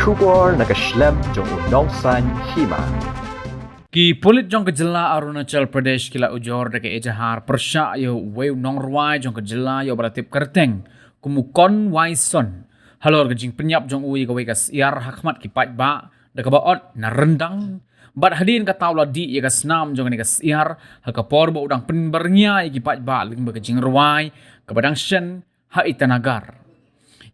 Shubor Nakashlem Jong Unongsan Hima. Ki pulit jong kejela Arunachal Pradesh kila ujor deke ejahar persya yo weu nongrwai jong kejela yo beratip kerteng kumukon waison halor gejing penyap jong ui gawe kas iar hakmat ki paj ba deka baot na rendang bat hadin ka tawla di ye kas nam jong ni kas iar haka porbo udang penbernya ki paj ba ling ba gejing rwai kabadang shen ha itanagar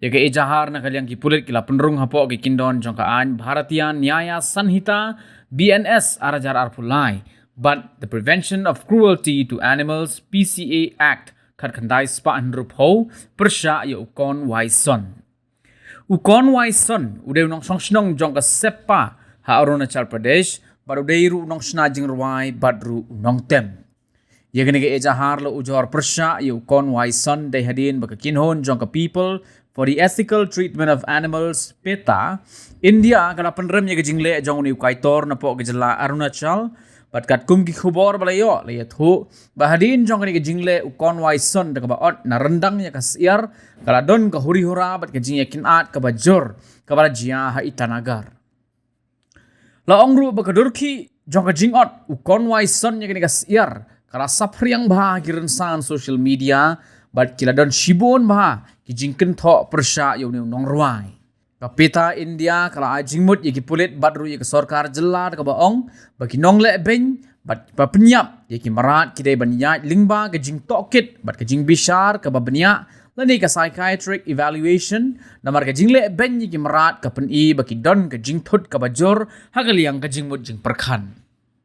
Yaga ejahar na kaliang kipulit kila penrung hapo ki kindon jong kaan Bharatiya Nyaya Sanhita BNS arajar arpulai but the Prevention of Cruelty to Animals PCA Act kat kandai spa andrup ho persya ya ukon waison ude unong songsnong jong ka sepa ha Arunachal Pradesh baru deiru unong snajing ruai badru unong tem Yaga nige ejahar lo ujor persya ya ukon waison dai hadin baka kinhon jong ka people for the ethical treatment of animals PETA India kala penrem ye jingle jong ni kaitor na po gejala Arunachal bat kat kum ki khubor balayo layat hu bahadin jong ni jingle ukon waison da baot na rendang ya kasiar kala don ka huri hura bat ke jing yakin at ka bajor ka jia ha itanagar la ongru ba kadurki jong ka jingot ukon waison ya ni kasiar kala sapriang bah kirensan social media bat kila don shibon bah ki jingken tho persya yo ni nongruai kapita India kala ajingmut ye ki pulit badru ye ke sarkar jela ka baong bagi nongle ben bat penyap ye ki marat ki dai banya lingba ke jing tokit bat ke jing bishar ka babnya lani ka psychiatric evaluation namar ke jingle ben ye ki marat ka pen i bagi don ke jing thut ka bajor hagaliang ka jingmut jing perkhan